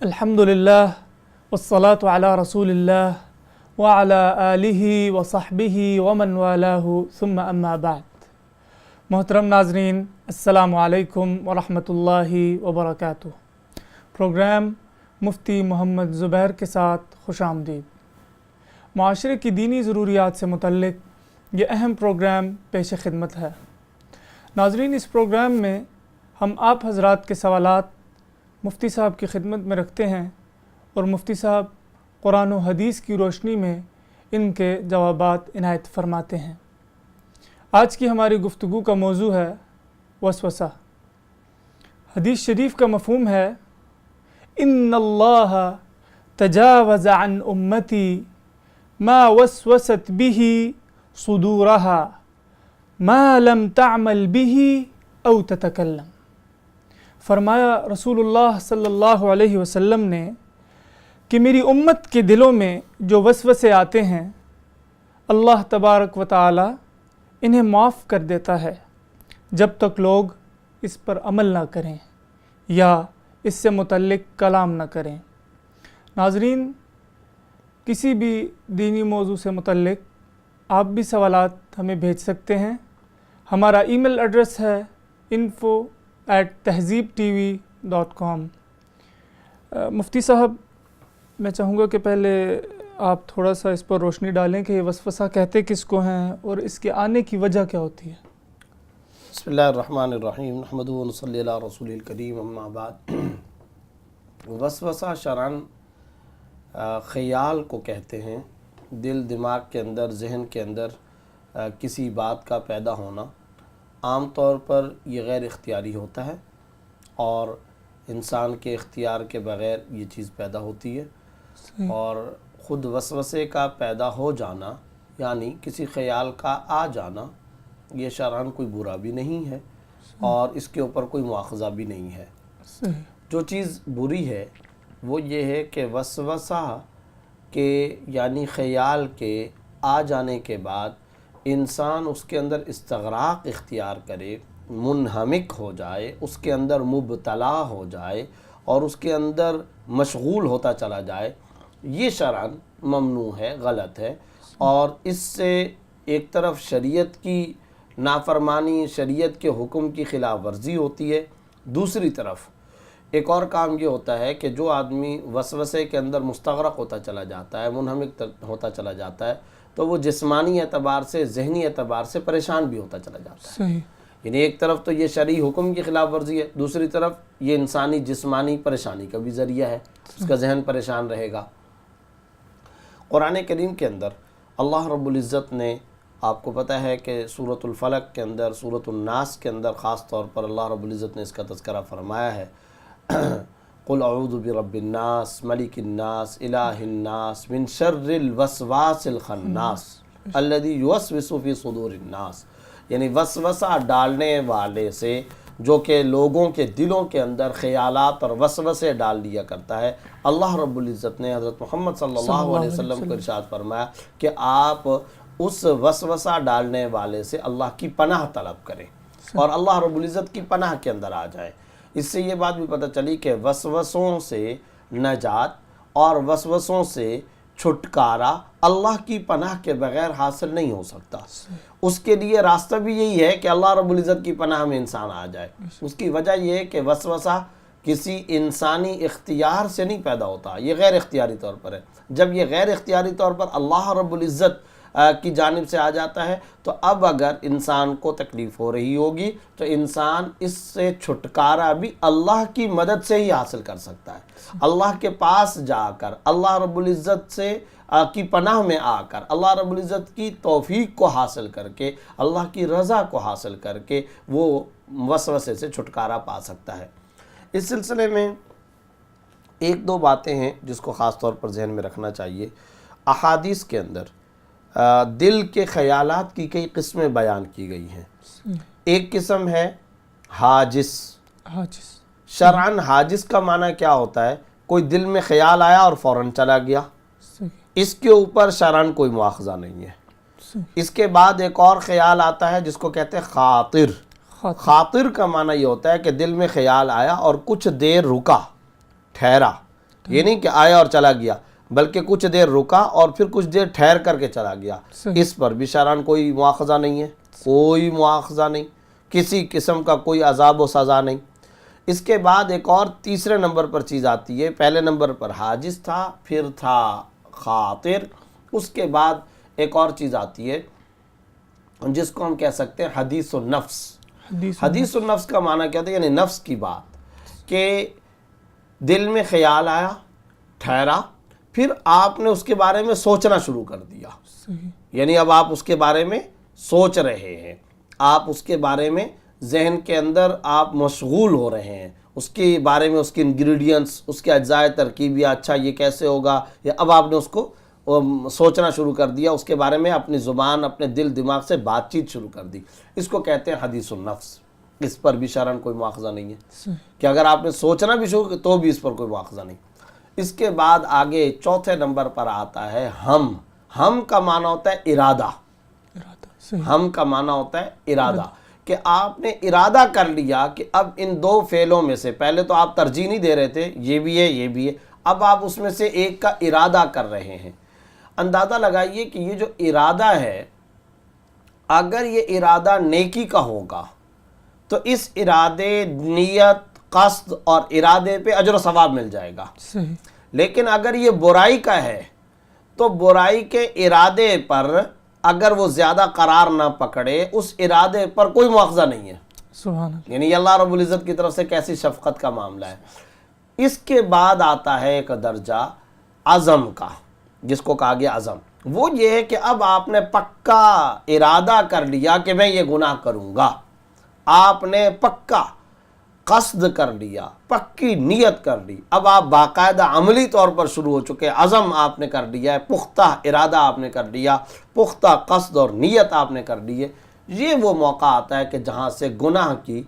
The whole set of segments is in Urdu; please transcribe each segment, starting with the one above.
الحمدللہ والصلاة علی رسول اللہ وعلی آلہ وصحبہ ومن والہ ثم اما بعد۔ محترم ناظرین، السلام علیکم ورحمۃ اللہ وبرکاتہ۔ پروگرام مفتی محمد زبیر کے ساتھ خوش آمدید۔ معاشرے کی دینی ضروریات سے متعلق یہ اہم پروگرام پیش خدمت ہے۔ ناظرین، اس پروگرام میں ہم آپ حضرات کے سوالات مفتی صاحب کی خدمت میں رکھتے ہیں اور مفتی صاحب قرآن و حدیث کی روشنی میں ان کے جوابات عنایت فرماتے ہیں۔ آج کی ہماری گفتگو کا موضوع ہے وسوسہ۔ حدیث شریف کا مفہوم ہے ان اللہ تجاوز عن امتی ما وسوست به صدورها ما لم تعمل به او تتکلم۔ فرمایا رسول اللہ صلی اللہ علیہ وسلم نے کہ میری امت کے دلوں میں جو وسوسے آتے ہیں اللہ تبارک و تعالی انہیں معاف کر دیتا ہے جب تک لوگ اس پر عمل نہ کریں یا اس سے متعلق کلام نہ کریں۔ ناظرین، کسی بھی دینی موضوع سے متعلق آپ بھی سوالات ہمیں بھیج سکتے ہیں۔ ہمارا ای میل ایڈریس ہے info@tehzeebtv.com۔ مفتی صاحب، میں چاہوں گا کہ پہلے آپ تھوڑا سا اس پر روشنی ڈالیں کہ یہ وسوسہ کہتے کس کو ہیں اور اس کے آنے کی وجہ کیا ہوتی ہے۔ بسم اللہ الرحمن الرحیم، نحمدہ و نصلی علی رسول الکریم، اما بعد۔ وسوسہ شرعاً خیال کو کہتے ہیں، دل دماغ کے اندر، ذہن کے اندر کسی بات کا پیدا ہونا۔ عام طور پر یہ غیر اختیاری ہوتا ہے اور انسان کے اختیار کے بغیر یہ چیز پیدا ہوتی ہے، اور خود وسوسے کا پیدا ہو جانا یعنی کسی خیال کا آ جانا یہ شرعاً کوئی برا بھی نہیں ہے اور اس کے اوپر کوئی مواخذہ بھی نہیں ہے۔ جو چیز بری ہے وہ یہ ہے کہ وسوسہ کے یعنی خیال کے آ جانے کے بعد انسان اس کے اندر استغراق اختیار کرے، منہمک ہو جائے، اس کے اندر مبتلا ہو جائے اور اس کے اندر مشغول ہوتا چلا جائے، یہ شرعاً ممنوع ہے، غلط ہے، اور اس سے ایک طرف شریعت کی نافرمانی، شریعت کے حکم کی خلاف ورزی ہوتی ہے، دوسری طرف ایک اور کام یہ ہوتا ہے کہ جو آدمی وسوسے کے اندر مستغرق ہوتا چلا جاتا ہے، منہمک ہوتا چلا جاتا ہے، تو وہ جسمانی اعتبار سے، ذہنی اعتبار سے پریشان بھی ہوتا چلا جاتا ہے۔ یعنی ایک طرف تو یہ شرعی حکم کی خلاف ورزی ہے، دوسری طرف یہ انسانی جسمانی پریشانی کا بھی ذریعہ ہے، اس کا ذہن پریشان رہے گا۔ قرآن کریم کے اندر اللہ رب العزت نے، آپ کو پتہ ہے کہ سورۃ الفلق کے اندر، سورۃ الناس کے اندر خاص طور پر اللہ رب العزت نے اس کا تذکرہ فرمایا ہے، قل اعوذ برب الناس ملک الناس الہ الناس من شر الوسواس الخناس الذی یوسوس فی صدور الناس، یعنی وسوسہ ڈالنے والے سے جو کہ لوگوں کے دلوں کے اندر خیالات اور وسوسے ڈال دیا کرتا ہے۔ اللہ رب العزت نے حضرت محمد صلی اللہ علیہ وسلم کو ارشاد فرمایا کہ آپ اس وسوسہ ڈالنے والے سے اللہ کی پناہ طلب کریں اور اللہ رب العزت کی پناہ کے اندر آ جائیں۔ اس سے یہ بات بھی پتہ چلی کہ وسوسوں سے نجات اور وسوسوں سے چھٹکارا اللہ کی پناہ کے بغیر حاصل نہیں ہو سکتا۔ اس کے لیے راستہ بھی یہی ہے کہ اللہ رب العزت کی پناہ میں انسان آ جائے۔ اس کی وجہ یہ ہے کہ وسوسہ کسی انسانی اختیار سے نہیں پیدا ہوتا، یہ غیر اختیاری طور پر ہے۔ جب یہ غیر اختیاری طور پر اللہ رب العزت کی جانب سے آ جاتا ہے تو اب اگر انسان کو تکلیف ہو رہی ہوگی تو انسان اس سے چھٹکارا بھی اللہ کی مدد سے ہی حاصل کر سکتا ہے۔ اللہ کے پاس جا کر، اللہ رب العزت سے کی پناہ میں آ کر، اللہ رب العزت کی توفیق کو حاصل کر کے، اللہ کی رضا کو حاصل کر کے وہ وسوسے سے چھٹکارا پا سکتا ہے۔ اس سلسلے میں ایک دو باتیں ہیں جس کو خاص طور پر ذہن میں رکھنا چاہیے۔ احادیث کے اندر دل کے خیالات کی کئی قسمیں بیان کی گئی ہیں۔ ایک قسم ہے حاجس۔ شرعاً حاجس کا معنی کیا ہوتا ہے؟ کوئی دل میں خیال آیا اور فوراً چلا گیا، اس کے اوپر شرعاً کوئی مواخذہ نہیں ہے۔ اس کے بعد ایک اور خیال آتا ہے جس کو کہتے ہیں خاطر۔ خاطر کا معنی یہ ہوتا ہے کہ دل میں خیال آیا اور کچھ دیر رکا، ٹھہرا، یہ نہیں کہ آیا اور چلا گیا، بلکہ کچھ دیر رکا اور پھر کچھ دیر ٹھہر کر کے چلا گیا، اس پر بھی شرعاً کوئی مواخذہ نہیں ہے، کوئی مواخذہ نہیں، کسی قسم کا کوئی عذاب و سزا نہیں۔ اس کے بعد ایک اور تیسرے نمبر پر چیز آتی ہے، پہلے نمبر پر حاجز تھا، پھر تھا خاطر، اس کے بعد ایک اور چیز آتی ہے جس کو ہم کہہ سکتے ہیں حدیث النفس۔ حدیث النفس کا معنی کیا ہوتا ہے؟ یعنی نفس کی بات، کہ دل میں خیال آیا، ٹھہرا، پھر آپ نے اس کے بارے میں سوچنا شروع کر دیا، یعنی اب آپ اس کے بارے میں سوچ رہے ہیں، آپ اس کے بارے میں ذہن کے اندر آپ مشغول ہو رہے ہیں، اس کے بارے میں، اس کے انگریڈینٹس، اس کے اجزاء ترکیبی، اچھا یہ کیسے ہوگا، یا اب آپ نے اس کو سوچنا شروع کر دیا، اس کے بارے میں اپنی زبان، اپنے دل دماغ سے بات چیت شروع کر دی، اس کو کہتے ہیں حدیث النفس۔ اس پر بھی شرعاً کوئی مواخذہ نہیں ہے کہ اگر آپ نے سوچنا بھی شروع تو بھی اس پر کوئی مواخذہ نہیں۔ اس کے بعد آگے چوتھے نمبر پر آتا ہے ہم کا معنی ہوتا ہے ارادہ، ہم کا معنی ہوتا ہے ارادہ، کہ آپ نے ارادہ کر لیا کہ اب ان دو فعلوں میں سے، پہلے تو آپ ترجیح نہیں دے رہے تھے، یہ بھی ہے یہ بھی ہے، اب آپ اس میں سے ایک کا ارادہ کر رہے ہیں۔ اندازہ لگائیے کہ یہ جو ارادہ ہے، اگر یہ ارادہ نیکی کا ہوگا تو اس ارادے، نیت، قصد اور ارادے پہ اجر و ثواب مل جائے گا، لیکن اگر یہ برائی کا ہے تو برائی کے ارادے پر اگر وہ زیادہ قرار نہ پکڑے، اس ارادے پر کوئی مواخذہ نہیں ہے۔ سبحان اللہ۔ یعنی یہ اللہ رب العزت کی طرف سے کیسی شفقت کا معاملہ ہے۔ اس کے بعد آتا ہے ایک درجہ عزم کا، جس کو کہا گیا عزم، وہ یہ ہے کہ اب آپ نے پکا ارادہ کر لیا کہ میں یہ گناہ کروں گا، آپ نے پکا قصد کر لیا، پکی نیت کر لی، اب آپ باقاعدہ عملی طور پر شروع ہو چکے، عزم آپ نے کر لیا ہے، پختہ ارادہ آپ نے کر لیا، پختہ قصد اور نیت آپ نے کر لی ہے۔ یہ وہ موقع آتا ہے کہ جہاں سے گناہ کی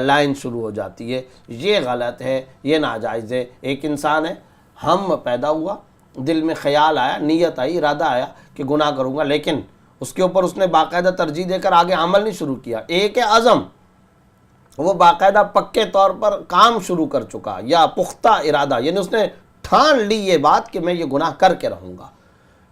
لائن شروع ہو جاتی ہے، یہ غلط ہے، یہ ناجائز ہے۔ ایک انسان ہے، ہم پیدا ہوا، دل میں خیال آیا، نیت آئی، ارادہ آیا کہ گناہ کروں گا، لیکن اس کے اوپر اس نے باقاعدہ ترجیح دے کر آگے عمل نہیں شروع کیا۔ ایک ہے عزم، وہ باقاعدہ پکے طور پر کام شروع کر چکا، یا پختہ ارادہ، یعنی اس نے ٹھان لی یہ بات کہ میں یہ گناہ کر کے رہوں گا،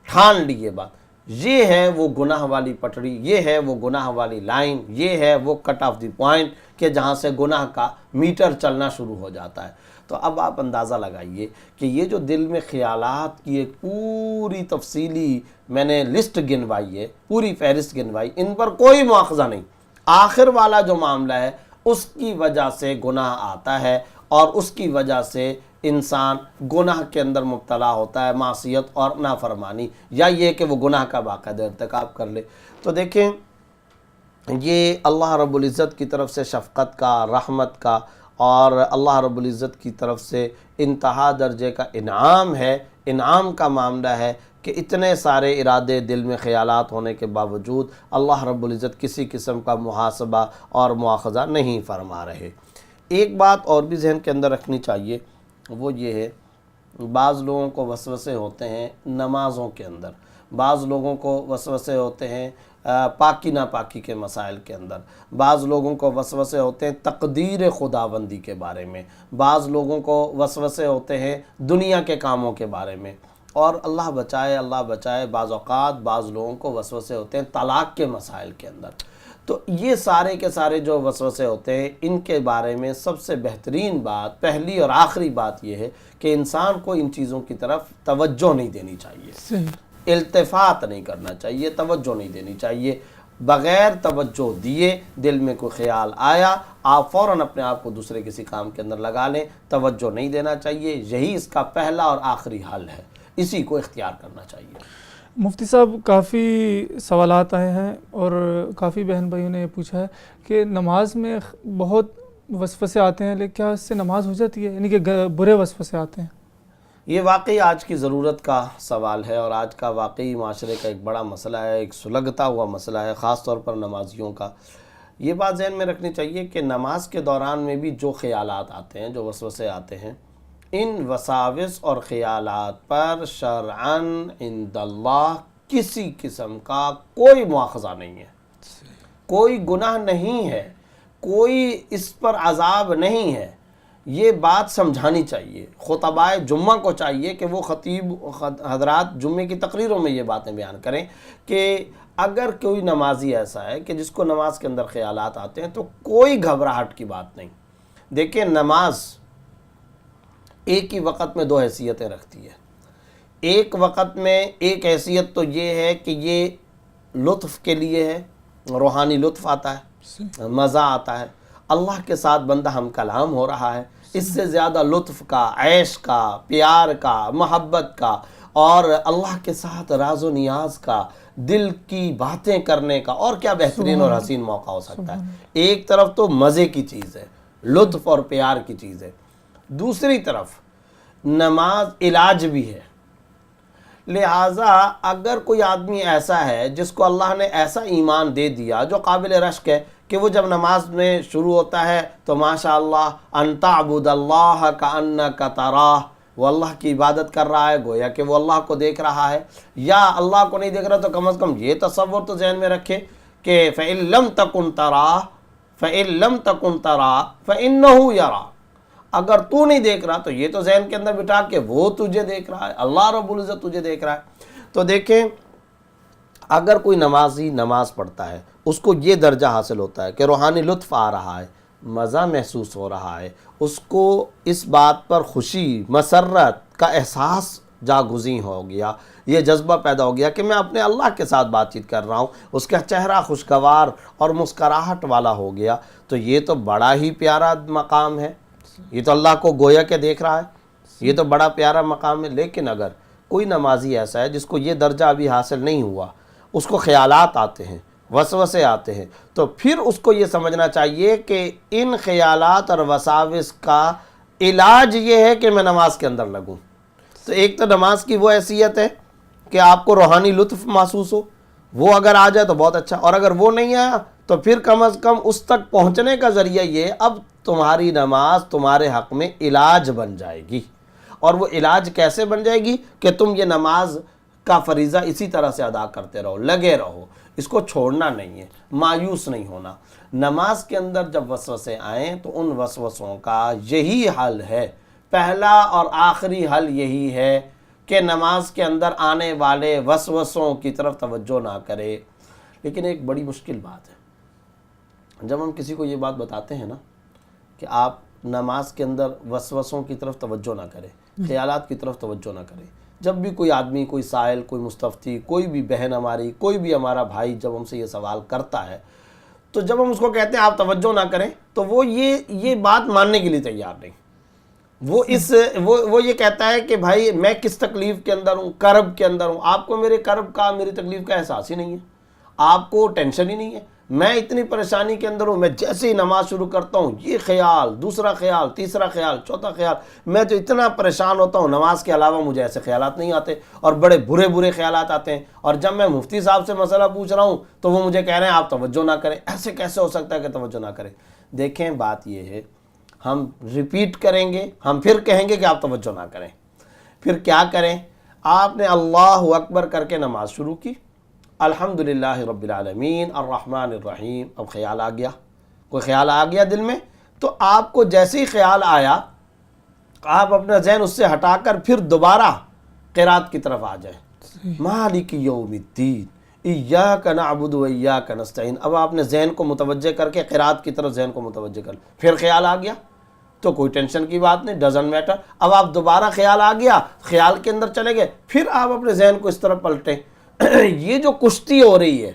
ٹھان لی یہ بات۔ یہ ہے وہ گناہ والی پٹڑی، یہ ہے وہ گناہ والی لائن، یہ ہے وہ کٹ آف دی پوائنٹ کہ جہاں سے گناہ کا میٹر چلنا شروع ہو جاتا ہے۔ تو اب آپ اندازہ لگائیے کہ یہ جو دل میں خیالات کی ایک پوری تفصیلی میں نے لسٹ گنوائی ہے، پوری فہرست گنوائی، ان پر کوئی مواخذہ نہیں۔ آخر والا جو معاملہ ہے اس کی وجہ سے گناہ آتا ہے، اور اس کی وجہ سے انسان گناہ کے اندر مبتلا ہوتا ہے، معصیت اور نافرمانی، یا یہ کہ وہ گناہ کا باقاعدہ ارتکاب کر لے۔ تو دیکھیں، یہ اللہ رب العزت کی طرف سے شفقت کا، رحمت کا، اور اللہ رب العزت کی طرف سے انتہا درجے کا انعام ہے، انعام کا معاملہ ہے کہ اتنے سارے ارادے دل میں خیالات ہونے کے باوجود اللہ رب العزت کسی قسم کا محاسبہ اور مواخذہ نہیں فرما رہے۔ ایک بات اور بھی ذہن کے اندر رکھنی چاہیے، وہ یہ ہے، بعض لوگوں کو وسوسے ہوتے ہیں نمازوں کے اندر، بعض لوگوں کو وسوسے ہوتے ہیں پاکی ناپاکی کے مسائل کے اندر، بعض لوگوں کو وسوسے ہوتے ہیں تقدیر خداوندی کے بارے میں، بعض لوگوں کو وسوسے ہوتے ہیں دنیا کے کاموں کے بارے میں، اور اللہ بچائے بعض اوقات بعض لوگوں کو وسوسے ہوتے ہیں طلاق کے مسائل کے اندر۔ تو یہ سارے کے سارے جو وسوسے ہوتے ہیں، ان کے بارے میں سب سے بہترین بات، پہلی اور آخری بات یہ ہے کہ انسان کو ان چیزوں کی طرف توجہ نہیں دینی چاہیے، التفات نہیں کرنا چاہیے، توجہ نہیں دینی چاہیے۔ بغیر توجہ دیے دل میں کوئی خیال آیا، آپ فوراً اپنے آپ کو دوسرے کسی کام کے اندر لگا لیں، توجہ نہیں دینا چاہیے۔ یہی اس کا پہلا اور آخری حل ہے، اسی کو اختیار کرنا چاہیے۔ مفتی صاحب، کافی سوالات آئے ہیں اور کافی بہن بھائیوں نے یہ پوچھا ہے کہ نماز میں بہت وسوسے آتے ہیں، لیکن کیا اس سے نماز ہو جاتی ہے؟ یعنی کہ برے وسوسے آتے ہیں۔ یہ واقعی آج کی ضرورت کا سوال ہے، اور آج کا واقعی معاشرے کا ایک بڑا مسئلہ ہے، ایک سلگتا ہوا مسئلہ ہے، خاص طور پر نمازیوں کا۔ یہ بات ذہن میں رکھنی چاہیے کہ نماز کے دوران میں بھی جو خیالات آتے ہیں، جو وسوسے آتے ہیں، ان وساوس اور خیالات پر شرعاً عند اللہ کسی قسم کا کوئی مواخذہ نہیں ہے، کوئی گناہ نہیں ہے، کوئی اس پر عذاب نہیں ہے۔ یہ بات سمجھانی چاہیے، خطبائے جمعہ کو چاہیے کہ وہ خطیب حضرات جمعے کی تقریروں میں یہ باتیں بیان کریں کہ اگر کوئی نمازی ایسا ہے کہ جس کو نماز کے اندر خیالات آتے ہیں تو کوئی گھبراہٹ کی بات نہیں۔ دیکھیں نماز ایک ہی وقت میں دو حیثیتیں رکھتی ہے۔ ایک وقت میں ایک حیثیت تو یہ ہے کہ یہ لطف کے لیے ہے، روحانی لطف آتا ہے، مزہ آتا ہے، اللہ کے ساتھ بندہ ہم کلام ہو رہا ہے، اس سے زیادہ لطف کا، عیش کا، پیار کا، محبت کا اور اللہ کے ساتھ راز و نیاز کا، دل کی باتیں کرنے کا اور کیا بہترین اور حسین موقع ہو سکتا ہے۔ ایک طرف تو مزے کی چیز ہے، لطف اور پیار کی چیز ہے، دوسری طرف نماز علاج بھی ہے۔ لہٰذا اگر کوئی آدمی ایسا ہے جس کو اللہ نے ایسا ایمان دے دیا جو قابل رشک ہے کہ وہ جب نماز میں شروع ہوتا ہے تو ماشاءاللہ ان تعبد اللہ کأنک تراہ، وہ اللہ کی عبادت کر رہا ہے گویا کہ وہ اللہ کو دیکھ رہا ہے، یا اللہ کو نہیں دیکھ رہا تو کم از کم یہ تصور تو ذہن میں رکھے کہ فإن لم تکن تراہ فإنہ یراک، اگر تو نہیں دیکھ رہا تو یہ تو ذہن کے اندر بٹھا کہ وہ تجھے دیکھ رہا ہے، اللہ رب العزت تجھے دیکھ رہا ہے۔ تو دیکھیں اگر کوئی نمازی نماز پڑھتا ہے اس کو یہ درجہ حاصل ہوتا ہے کہ روحانی لطف آ رہا ہے، مزہ محسوس ہو رہا ہے، اس کو اس بات پر خوشی مسرت کا احساس جاگزیں ہو گیا، یہ جذبہ پیدا ہو گیا کہ میں اپنے اللہ کے ساتھ بات چیت کر رہا ہوں، اس کا چہرہ خوشگوار اور مسکراہٹ والا ہو گیا، تو یہ تو بڑا ہی پیارا مقام ہے، یہ تو اللہ کو گویا کہ دیکھ رہا ہے، یہ تو بڑا پیارا مقام ہے۔ لیکن اگر کوئی نمازی ایسا ہے جس کو یہ درجہ ابھی حاصل نہیں ہوا، اس کو خیالات آتے ہیں، وسوسے آتے ہیں، تو پھر اس کو یہ سمجھنا چاہیے کہ ان خیالات اور وساوس کا علاج یہ ہے کہ میں نماز کے اندر لگوں۔ تو ایک تو نماز کی وہ حیثیت ہے کہ آپ کو روحانی لطف محسوس ہو، وہ اگر آ جائے تو بہت اچھا، اور اگر وہ نہیں آیا تو پھر کم از کم اس تک پہنچنے کا ذریعہ یہ اب تمہاری نماز تمہارے حق میں علاج بن جائے گی۔ اور وہ علاج کیسے بن جائے گی کہ تم یہ نماز کا فریضہ اسی طرح سے ادا کرتے رہو، لگے رہو، اس کو چھوڑنا نہیں ہے، مایوس نہیں ہونا۔ نماز کے اندر جب وسوسے آئیں تو ان وسوسوں کا یہی حل ہے، پہلا اور آخری حل یہی ہے کہ نماز کے اندر آنے والے وسوسوں کی طرف توجہ نہ کرے۔ لیکن ایک بڑی مشکل بات ہے، جب ہم کسی کو یہ بات بتاتے ہیں نا کہ آپ نماز کے اندر وسوسوں کی طرف توجہ نہ کریں، خیالات کی طرف توجہ نہ کریں، جب بھی کوئی آدمی، کوئی سائل، کوئی مستفتی، کوئی بھی بہن ہماری، کوئی بھی ہمارا بھائی جب ہم سے یہ سوال کرتا ہے تو جب ہم اس کو کہتے ہیں آپ توجہ نہ کریں تو وہ یہ بات ماننے کے لیے تیار نہیں۔ وہ یہ کہتا ہے کہ بھائی میں کس تکلیف کے اندر ہوں، کرب کے اندر ہوں، آپ کو میرے کرب کا، میری تکلیف کا احساس ہی نہیں ہے، آپ کو ٹینشن ہی نہیں ہے، میں اتنی پریشانی کے اندر ہوں، میں جیسے ہی نماز شروع کرتا ہوں یہ خیال، دوسرا خیال، تیسرا خیال، چوتھا خیال، میں تو اتنا پریشان ہوتا ہوں، نماز کے علاوہ مجھے ایسے خیالات نہیں آتے اور بڑے برے خیالات آتے ہیں، اور جب میں مفتی صاحب سے مسئلہ پوچھ رہا ہوں تو وہ مجھے کہہ رہے ہیں آپ توجہ نہ کریں۔ ایسے کیسے ہو سکتا ہے کہ توجہ نہ کریں؟ دیکھیں بات یہ ہے، ہم ریپیٹ کریں گے، ہم پھر کہیں گے کہ آپ توجہ نہ کریں، پھر کیا کریں؟ آپ نے اللہ اکبر کر کے نماز شروع کی، الحمدللہ رب العالمین الرحمن الرحیم، اب خیال آ گیا، کوئی خیال آ گیا دل میں، تو آپ کو جیسے ہی خیال آیا آپ اپنا ذہن اس سے ہٹا کر پھر دوبارہ قرات کی طرف آ جائیں، مالک یوم الدین ایاک نعبد و ایاک نستعین۔ اب آپ نے ذہن کو متوجہ کر کے قرات کی طرف ذہن کو متوجہ کر، پھر خیال آ گیا تو کوئی ٹینشن کی بات نہیں، ڈزنٹ میٹر، اب آپ دوبارہ خیال آ گیا، خیال کے اندر چلے گئے، پھر آپ اپنے ذہن کو اس طرف پلٹیں۔ یہ جو کشتی ہو رہی ہے،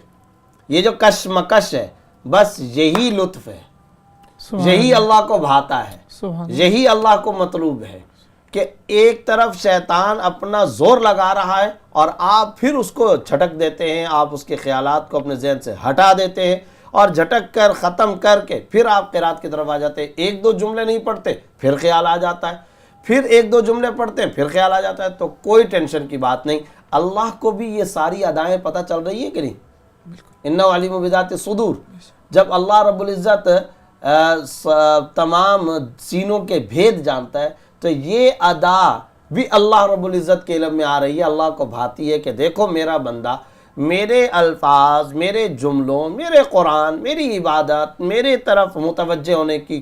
یہ جو کشمکش ہے، بس یہی لطف ہے، یہی اللہ کو بھاتا ہے، یہی اللہ کو مطلوب ہے کہ ایک طرف شیطان اپنا زور لگا رہا ہے اور آپ پھر اس کو جھٹک دیتے ہیں، آپ اس کے خیالات کو اپنے ذہن سے ہٹا دیتے ہیں اور جھٹک کر ختم کر کے پھر آپ قرات کی طرف آ جاتے ہیں۔ ایک دو جملے نہیں پڑھتے پھر خیال آ جاتا ہے، پھر ایک دو جملے پڑھتے ہیں پھر خیال آ جاتا ہے، تو کوئی ٹینشن کی بات نہیں۔ اللہ کو بھی یہ ساری ادائیں پتہ چل رہی ہے کہ نہیں؟ انہ علیم بذات الصدور، جب اللہ رب العزت تمام سینوں کے بھید جانتا ہے تو یہ ادا بھی اللہ رب العزت کے علم میں آ رہی ہے، اللہ کو بھاتی ہے کہ دیکھو میرا بندہ میرے الفاظ، میرے جملوں، میرے قرآن، میری عبادت، میرے طرف متوجہ ہونے کی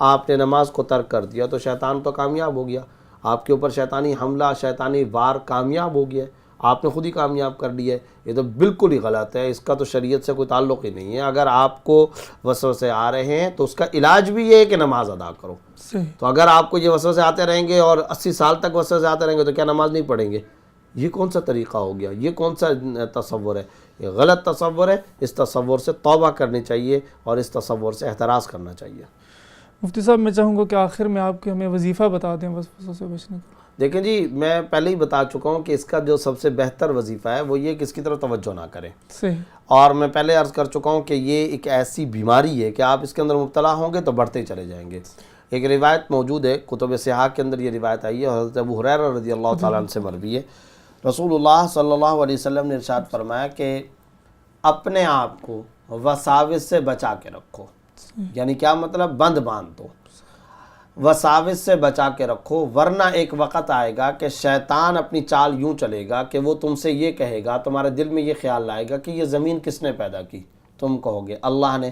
آپ نے نماز کو ترک کر دیا تو شیطان تو کامیاب ہو گیا، آپ کے اوپر شیطانی حملہ، شیطانی وار کامیاب ہو گیا ہے، آپ نے خود ہی کامیاب کر لیا ہے۔ یہ تو بالکل ہی غلط ہے، اس کا تو شریعت سے کوئی تعلق ہی نہیں ہے۔ اگر آپ کو وسوسے آ رہے ہیں تو اس کا علاج بھی یہ ہے کہ نماز ادا کرو۔ تو اگر آپ کو یہ وسوسے آتے رہیں گے اور 80 سال تک وسوسے آتے رہیں گے تو کیا نماز نہیں پڑھیں گے؟ یہ کون سا طریقہ ہو گیا؟ یہ کون سا تصور ہے؟ یہ غلط تصور ہے۔ اس تصور سے توبہ کرنی چاہیے اور اس تصور سے احتراز کرنا چاہیے۔ مفتی صاحب میں چاہوں گا کہ آخر میں آپ کے ہمیں وظیفہ بتا دیں وسوسوں سے بچنے کا۔ دیکھیں جی، میں پہلے ہی بتا چکا ہوں کہ اس کا جو سب سے بہتر وظیفہ ہے وہ یہ کہ اس کی طرف توجہ نہ کریں۔ صحیح۔ اور میں پہلے عرض کر چکا ہوں کہ یہ ایک ایسی بیماری ہے کہ آپ اس کے اندر مبتلا ہوں گے تو بڑھتے چلے جائیں گے۔ ایک روایت موجود ہے کتب صحاح کے اندر، یہ روایت آئی ہے، حضرت ابو ہریرہ رضی اللہ تعالیٰ عنہ سے مروی ہے۔ رسول اللہ صلی اللہ علیہ وسلم نے ارشاد فرمایا کہ اپنے آپ کو وساوس سے بچا کے رکھو۔ یعنی کیا مطلب؟ بند باندھ دو، وساوس سے بچا کے رکھو، ورنہ ایک وقت آئے گا کہ شیطان اپنی چال یوں چلے گا کہ وہ تم سے یہ کہے گا، تمہارے دل میں یہ خیال لائے گا کہ یہ زمین کس نے پیدا کی؟ تم کہو گے اللہ نے۔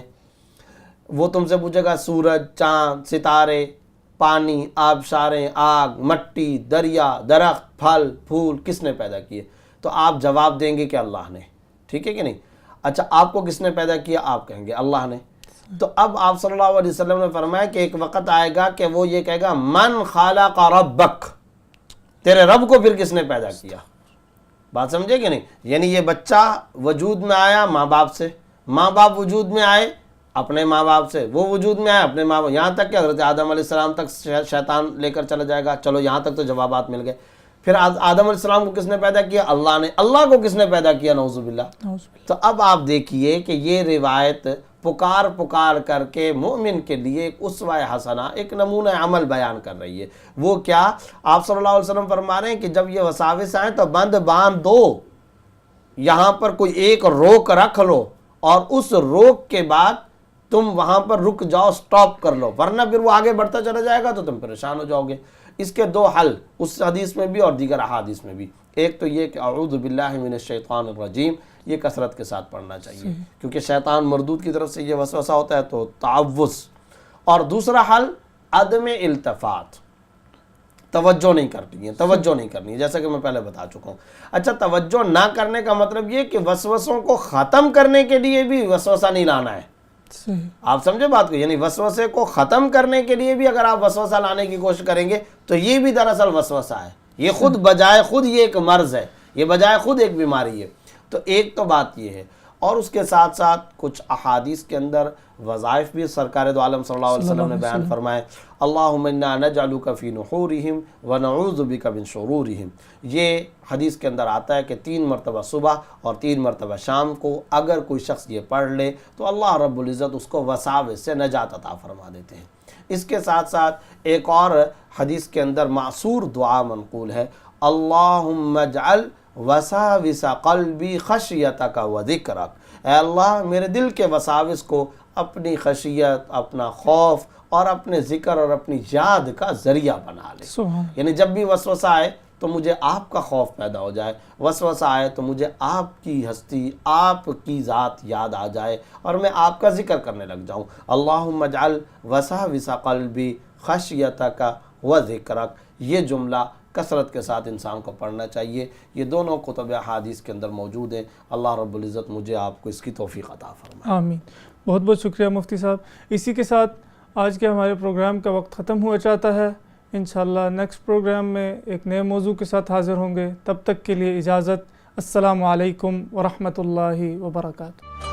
وہ تم سے پوچھے گا سورج، چاند، ستارے، پانی، آبشاریں، آگ، مٹی، دریا، درخت، پھل، پھول کس نے پیدا کیے؟ تو آپ جواب دیں گے کہ اللہ نے۔ ٹھیک ہے کہ نہیں؟ اچھا، آپ کو کس نے پیدا کیا؟ آپ کہیں گے اللہ نے۔ تو اب آپ صلی اللہ علیہ وسلم نے فرمایا کہ ایک وقت آئے گا کہ وہ یہ کہے گا من خالق ربک، تیرے رب کو پھر کس نے پیدا کیا؟ بات سمجھے کہ نہیں؟ یعنی یہ بچہ وجود میں آیا ماں باپ سے، ماں باپ وجود میں آئے اپنے ماں باپ سے، وہ وجود میں آئے اپنے ماں باپ، یہاں تک کہ حضرت آدم علیہ السلام تک شیطان لے کر چلا جائے گا۔ چلو یہاں تک تو جوابات مل گئے۔ پھر آدم علیہ السلام کو کس نے پیدا کیا؟ اللہ نے۔ اللہ کو کس نے پیدا کیا؟ نعوذ باللہ۔ تو اب آپ دیکھیے کہ یہ روایت پکار کر کے مومن کے لیے ایک اسوہ حسنہ، ایک نمونہ عمل بیان کر رہی ہے۔ وہ کیا؟ آپ صلی اللہ علیہ وسلم فرما رہے ہیں کہ جب یہ وساوس آئیں تو بند باندھ دو، یہاں پر کوئی ایک روک رکھ لو اور اس روک کے بعد تم وہاں پر رک جاؤ، سٹاپ کر لو، ورنہ پھر وہ آگے بڑھتا چلا جائے گا تو تم پریشان ہو جاؤ گے۔ اس کے دو حل اس حدیث میں بھی اور دیگر احادیث میں بھی۔ ایک تو یہ کہ اعوذ باللہ من الشیطان الرجیم، یہ کثرت کے ساتھ پڑھنا چاہیے، کیونکہ شیطان مردود کی طرف سے یہ وسوسہ ہوتا ہے، تو تعوذ۔ اور دوسرا حل عدم التفات، توجہ نہیں کرنی ہے، توجہ نہیں کرنی ہے، جیسا کہ میں پہلے بتا چکا ہوں۔ اچھا، توجہ نہ کرنے کا مطلب یہ کہ وسوسوں کو ختم کرنے کے لیے بھی وسوسہ نہیں لانا ہے۔ آپ سمجھے بات کو؟ یعنی وسوسے کو ختم کرنے کے لیے بھی اگر آپ وسوسہ لانے کی کوشش کریں گے تو یہ بھی دراصل وسوسہ ہے، یہ خود بجائے خود یہ ایک مرض ہے، یہ بجائے خود ایک بیماری ہے۔ تو ایک تو بات یہ ہے، اور اس کے ساتھ ساتھ کچھ احادیث کے اندر وظائف بھی سرکار دو عالم صلی اللہ علیہ وسلم نے بیان فرمائے۔ اللہم انا نجعلک فی نحورہم ونعوذ بک من شرورہم۔ یہ حدیث کے اندر آتا ہے کہ 3 مرتبہ صبح اور 3 مرتبہ شام کو اگر کوئی شخص یہ پڑھ لے تو اللہ رب العزت اس کو وساوس سے نجات عطا فرما دیتے ہیں۔ اس کے ساتھ ساتھ ایک اور حدیث کے اندر معصور دعا منقول ہے، اللہم اجعل وساوس قلبی خشیتک و ذکرک۔ اے اللہ میرے دل کے وساوس کو اپنی خشیت، اپنا خوف اور اپنے ذکر اور اپنی یاد کا ذریعہ بنا لے۔ یعنی جب بھی وسوسہ آئے تو مجھے آپ کا خوف پیدا ہو جائے، وسوسہ آئے تو مجھے آپ کی ہستی، آپ کی ذات یاد آ جائے اور میں آپ کا ذکر کرنے لگ جاؤں۔ اللہم اجعل وساوس قلبی خشیتک و ذکرک، یہ جملہ کثرت کے ساتھ انسان کو پڑھنا چاہیے۔ یہ دونوں کتب احادیث کے اندر موجود ہیں۔ اللہ رب العزت مجھے آپ کو اس کی توفیق عطا فرمائے۔ آمین۔ بہت بہت شکریہ مفتی صاحب۔ اسی کے ساتھ آج کے ہمارے پروگرام کا وقت ختم ہوا چاہتا ہے۔ انشاءاللہ نیکسٹ پروگرام میں ایک نئے موضوع کے ساتھ حاضر ہوں گے۔ تب تک کے لیے اجازت۔ السلام علیکم ورحمۃ اللہ وبرکاتہ۔